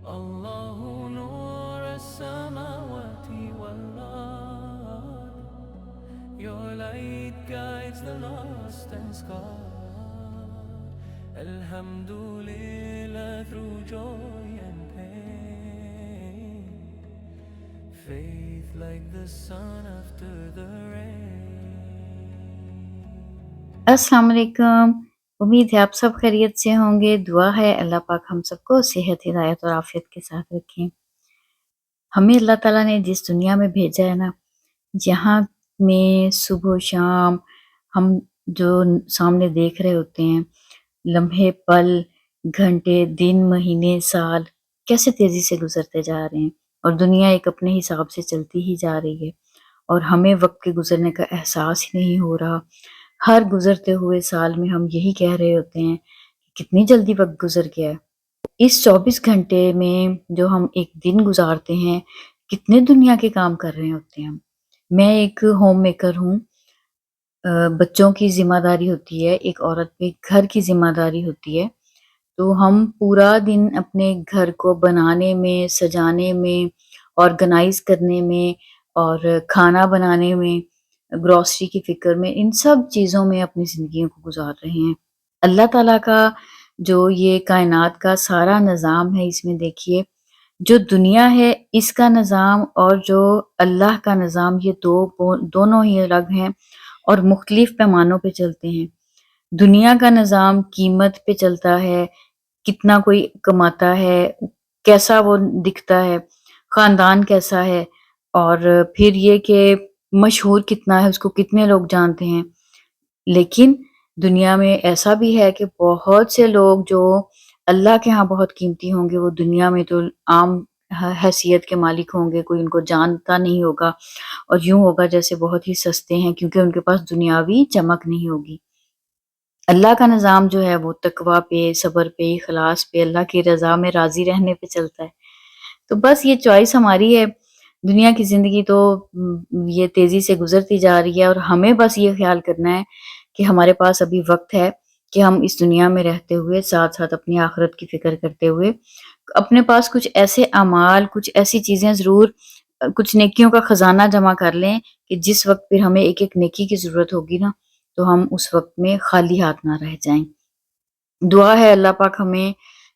الله نور السماوات والأرض. Your light guides the lost and scarred. Alhamdulillah, through joy and pain. Faith like the sun after the rain. अस्सलाम वालेकुम। उम्मीद है आप सब खैरियत से होंगे। दुआ है अल्लाह पाक हम सबको सेहत, हिदायत और आफियत के साथ रखें। हमें अल्लाह ताला ने जिस दुनिया में भेजा है ना, यहाँ में सुबह शाम हम जो सामने देख रहे होते हैं, लम्हे पल, घंटे, दिन, महीने, साल कैसे तेजी से गुजरते जा रहे हैं और दुनिया एक अपने हिसाब से चलती ही जा रही है और हमें वक्त के गुजरने का एहसास ही नहीं हो रहा। हर गुजरते हुए साल में हम यही कह रहे होते हैं कि कितनी जल्दी वक्त गुजर गया है। इस 24 घंटे में जो हम एक दिन गुजारते हैं, कितने दुनिया के काम कर रहे होते हैं हम। मैं एक होम मेकर हूँ। बच्चों की ज़िम्मेदारी होती है, एक औरत पे घर की ज़िम्मेदारी होती है। तो हम पूरा दिन अपने घर को बनाने में, सजाने में, ऑर्गेनाइज़ करने में और खाना बनाने में, ग्रोसरी की फ़िक्र में, इन सब चीज़ों में अपनी ज़िंदगियों को गुज़ार रहे हैं। अल्लाह ताला का जो ये कायनात का सारा निज़ाम है, इसमें देखिए, जो दुनिया है इसका निज़ाम और जो अल्लाह का निज़ाम, ये दोनों ही अलग हैं और मुख्तलिफ पैमानों पे चलते हैं। दुनिया का निज़ाम कीमत पे चलता है, कितना कोई कमाता है, कैसा वो दिखता है, ख़ानदान कैसा है और फिर ये कि मशहूर कितना है, उसको कितने लोग जानते हैं। लेकिन दुनिया में ऐसा भी है कि बहुत से लोग जो अल्लाह के यहाँ बहुत कीमती होंगे, वो दुनिया में तो आम हैसियत के मालिक होंगे, कोई उनको जानता नहीं होगा और यूँ होगा जैसे बहुत ही सस्ते हैं क्योंकि उनके पास दुनियावी चमक नहीं होगी। अल्लाह का निज़ाम जो है वो तकवा पे, सब्र पे, इखलास पे, अल्लाह की रज़ा में राज़ी रहने पे चलता है। तो बस ये चॉइस हमारी है। दुनिया की ज़िंदगी तो ये तेज़ी से गुज़रती जा रही है और हमें बस ये ख़्याल करना है कि हमारे पास अभी वक़्त है कि हम इस दुनिया में रहते हुए साथ-साथ अपनी आख़िरत की फ़िक्र करते हुए अपने पास कुछ ऐसे अमाल, कुछ ऐसी चीज़ें ज़रूर कुछ नेकियों का खज़ाना जमा कर लें कि जिस वक़्त फिर हमें एक-एक नेकी की ज़रूरत होगी ना, तो हम उस वक़्त में खाली हाथ ना रह जाएँ। दुआ है अल्लाह पाक हमें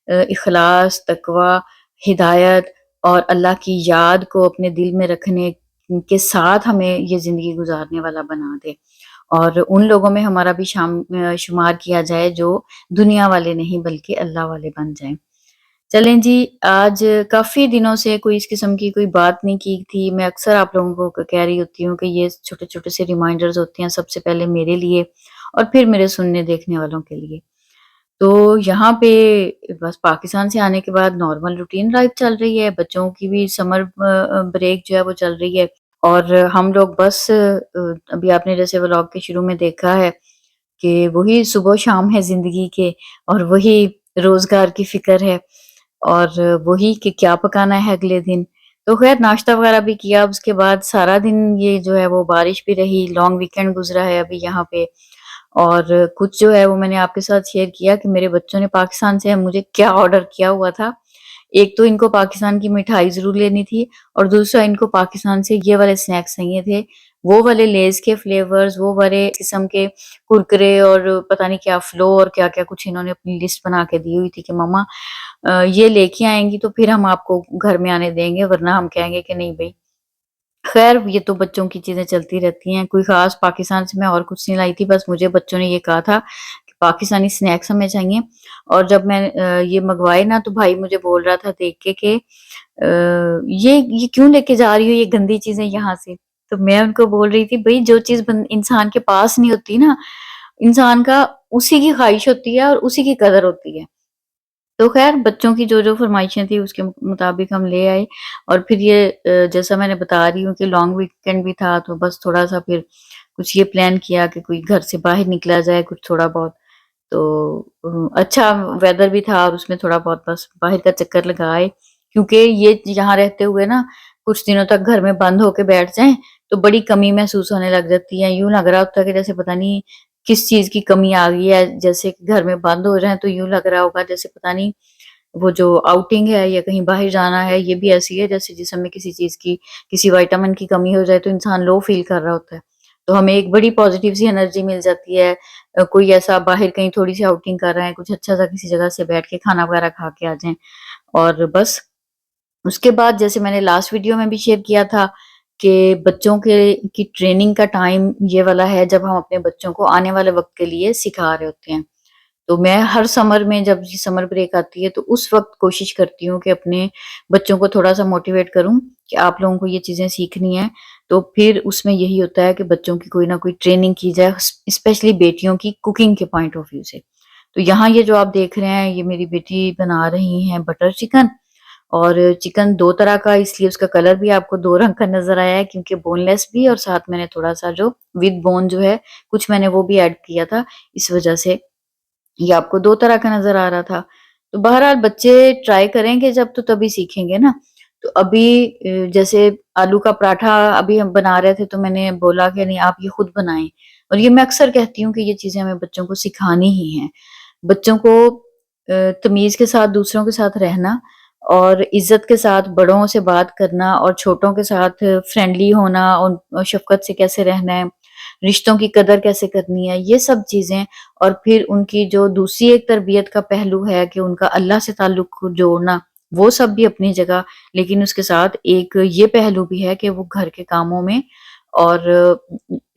इखलास, तकवा, हिदायत और अल्लाह की याद को अपने दिल में रखने के साथ हमें ये ज़िंदगी गुज़ारने वाला बना दे और उन लोगों में हमारा भी शुमार किया जाए जो दुनिया वाले नहीं बल्कि अल्लाह वाले बन जाएँ। चलें जी, आज काफ़ी दिनों से कोई इस किस्म की कोई बात नहीं की थी। मैं अक्सर आप लोगों को कह रही होती हूँ कि ये छोटे-छोटे से रिमाइंडर्स होते हैं, सबसे पहले मेरे लिए और फिर मेरे सुनने देखने वालों के लिए। तो यहाँ पे बस पाकिस्तान से आने के बाद नॉर्मल रूटीन लाइफ़ चल रही है, बच्चों की भी समर ब्रेक जो है वो चल रही है और हम लोग बस अभी आपने जैसे व्लॉग के शुरू में देखा है कि वही सुबह-शाम है ज़िंदगी के और वही रोज़गार की फ़िक्र है और वही कि क्या पकाना है अगले दिन। तो ख़ैर नाश्ता वग़ैरह भी किया, उसके बाद सारा दिन ये जो है वो बारिश भी रही, लॉन्ग वीकेंड गुज़रा है अभी यहाँ पे और कुछ जो है वो मैंने आपके साथ शेयर किया कि मेरे बच्चों ने पाकिस्तान से मुझे क्या ऑर्डर किया हुआ था। एक तो इनको पाकिस्तान की मिठाई ज़रूर लेनी थी और दूसरा इनको पाकिस्तान से ये वाले स्नैक्स चाहिए थे। वो वाले लेज़ के फ्लेवर्स, वो वाले किस्म के कुरकुरे और पता नहीं क्या फ़्लो और क्या-क्या कुछ इन्होंने अपनी लिस्ट बना के दी हुई थी कि मम्मा ये लेके आएँगी तो फिर हम आपको घर में आने देंगे वरना हम कहेंगे कि नहीं भई। ख़ैर ये तो बच्चों की चीज़ें चलती रहती हैं, कोई ख़ास पाकिस्तान से मैं और कुछ नहीं लाई थी, बस मुझे बच्चों ने ये कहा था कि पाकिस्तानी स्नैक्स हमें चाहिए और जब मैं ये मँगवाए ना तो भाई मुझे बोल रहा था देख के कि ये क्यों लेके जा रही हो ये गंदी चीज़ें यहाँ से? तो मैं उनको बोल रही थी भई जो चीज़ बन इंसान के पास नहीं होती ना, इंसान का उसी की ख़्वाहिश होती है और उसी की कदर होती है। तो ख़ैर बच्चों की जो-जो फ़रमाइशें थी उसके मुताबिक हम ले आए और फिर ये जैसा मैंने बता रही हूँ कि लॉन्ग वीकेंड भी था तो बस थोड़ा-सा फिर कुछ ये प्लान किया कि कोई घर से बाहर निकला जाए कुछ थोड़ा बहुत। तो अच्छा वेदर भी था और उसमें थोड़ा बहुत बस बाहर का चक्कर लगाए क्योंकि ये यहाँ रहते हुए ना कुछ दिनों तक घर में बंद होके बैठ जाएँ तो बड़ी कमी महसूस होने लग जाती है। यूँ लग रहा होता है कि जैसे पता नहीं किस चीज़ की कमी आ गई है, जैसे कि घर में बंद हो रहे हैं तो यूँ लग रहा होगा जैसे पता नहीं وہ جو آؤٹنگ ہے یا کہیں باہر جانا ہے یہ بھی ایسی ہے جیسے جسم میں کسی چیز کی کسی وائٹامن کی کمی ہو جائے تو انسان لو فیل کر رہا ہوتا ہے، تو ہمیں ایک بڑی پازیٹیو سی انرجی مل جاتی ہے۔ کوئی ایسا باہر کہیں تھوڑی سی آؤٹنگ کر رہے ہیں، کچھ اچھا سا کسی جگہ سے بیٹھ کے کھانا وغیرہ کھا کے آ جائیں، اور بس اس کے بعد جیسے میں نے لاسٹ ویڈیو میں بھی شیئر کیا تھا کہ بچوں کی ٹریننگ کا ٹائم یہ والا ہے جب ہم اپنے بچوں کو آنے والے وقت کے لیے سکھا رہے ہوتے ہیں۔ تو میں ہر سمر میں جب سمر بریک آتی ہے تو اس وقت کوشش کرتی ہوں کہ اپنے بچوں کو تھوڑا سا موٹیویٹ کروں کہ آپ لوگوں کو یہ چیزیں سیکھنی ہیں، تو پھر اس میں یہی ہوتا ہے کہ بچوں کی کوئی نہ کوئی ٹریننگ کی جائے، اسپیشلی بیٹیوں کی کوکنگ کے پوائنٹ آف ویو سے۔ تو یہاں یہ جو آپ دیکھ رہے ہیں یہ میری بیٹی بنا رہی ہیں بٹر چکن، اور چکن دو طرح کا، اس لیے اس کا کلر بھی آپ کو دو رنگ کا نظر آیا ہے، کیونکہ بون لیس بھی اور ساتھ میں نے تھوڑا سا جو ود بون جو ہے کچھ میں نے وہ بھی ایڈ کیا تھا، اس وجہ سے یہ آپ کو دو طرح کا نظر آ رہا تھا۔ تو بہرحال بچے ٹرائی کریں گے جب تو تبھی سیکھیں گے نا۔ تو ابھی جیسے آلو کا پراٹھا ابھی ہم بنا رہے تھے تو میں نے بولا کہ نہیں آپ یہ خود بنائیں، اور یہ میں اکثر کہتی ہوں کہ یہ چیزیں ہمیں بچوں کو سکھانی ہی ہیں۔ بچوں کو تمیز کے ساتھ دوسروں کے ساتھ رہنا، اور عزت کے ساتھ بڑوں سے بات کرنا، اور چھوٹوں کے ساتھ فرینڈلی ہونا، اور شفقت سے کیسے رہنا ہے، رشتوں کی قدر کیسے کرنی ہے، یہ سب چیزیں، اور پھر ان کی جو دوسری ایک تربیت کا پہلو ہے کہ ان کا اللہ سے تعلق کو جوڑنا، وہ سب بھی اپنی جگہ، لیکن اس کے ساتھ ایک یہ پہلو بھی ہے کہ وہ گھر کے کاموں میں، اور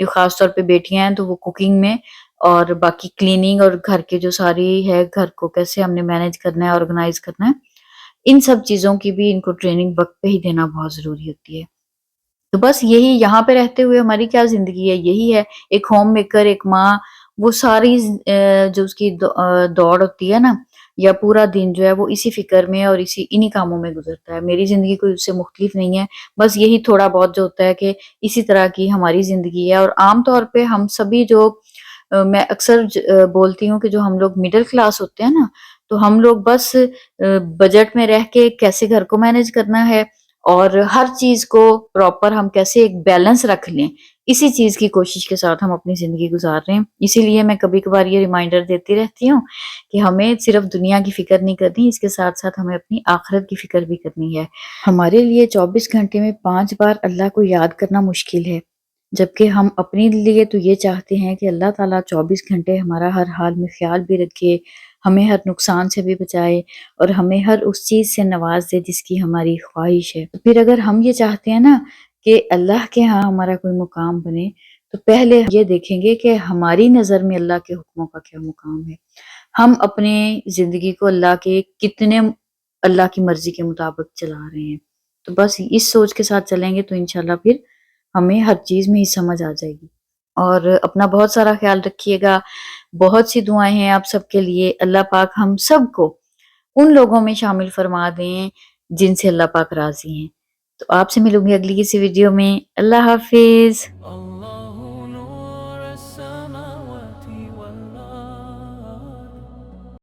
خاص طور پہ بیٹیاں ہیں تو وہ کوکنگ میں، اور باقی کلیننگ اور گھر کے جو ساری ہے گھر کو کیسے ہم نے مینج کرنا ہے، آرگنائز کرنا ہے، ان سب چیزوں کی بھی ان کو ٹریننگ وقت پہ ہی دینا بہت ضروری ہوتی ہے۔ تو بس یہی یہاں پہ رہتے ہوئے ہماری کیا زندگی ہے، یہی ہے ایک ہوم میکر، ایک ماں، وہ ساری جو اس کی دوڑ ہوتی ہے نا، یا پورا دن جو ہے وہ اسی فکر میں اور انہی کاموں میں گزرتا ہے۔ میری زندگی کوئی اس سے مختلف نہیں ہے، بس یہی تھوڑا بہت جو ہوتا ہے کہ اسی طرح کی ہماری زندگی ہے۔ اور عام طور پہ ہم سبھی جو میں اکثر بولتی ہوں کہ جو ہم لوگ مڈل کلاس ہوتے ہیں نا، تو ہم لوگ بس بجٹ میں رہ کے کیسے گھر کو مینج کرنا ہے، اور ہر چیز کو پراپر ہم کیسے ایک بیلنس رکھ لیں، اسی چیز کی کوشش کے ساتھ ہم اپنی زندگی گزار رہے ہیں۔ اسی لیے میں کبھی کبھار یہ ریمائنڈر دیتی رہتی ہوں کہ ہمیں صرف دنیا کی فکر نہیں کرنی، اس کے ساتھ ساتھ ہمیں اپنی آخرت کی فکر بھی کرنی ہے۔ ہمارے لیے 24 گھنٹے میں 5 بار اللہ کو یاد کرنا مشکل ہے، جبکہ ہم اپنے لیے تو یہ چاہتے ہیں کہ اللہ تعالیٰ 24 گھنٹے ہمارا ہر حال میں خیال بھی رکھے، ہمیں ہر نقصان سے بھی بچائے، اور ہمیں ہر اس چیز سے نواز دے جس کی ہماری خواہش ہے۔ تو پھر اگر ہم یہ چاہتے ہیں نا کہ اللہ کے ہاں ہمارا کوئی مقام بنے، تو پہلے یہ دیکھیں گے کہ ہماری نظر میں اللہ کے حکموں کا کیا مقام ہے، ہم اپنے زندگی کو اللہ کے کتنے اللہ کی مرضی کے مطابق چلا رہے ہیں۔ تو بس اس سوچ کے ساتھ چلیں گے تو انشاءاللہ پھر ہمیں ہر چیز میں ہی سمجھ آ جائے گی۔ اور اپنا بہت سارا خیال رکھیے گا، بہت سی دعائیں ہیں آپ سب کے لیے۔ اللہ پاک ہم سب کو ان لوگوں میں شامل فرما دیں جن سے اللہ پاک راضی ہیں۔ تو آپ سے ملوں گی اگلی کسی ویڈیو میں۔ اللہ حافظ۔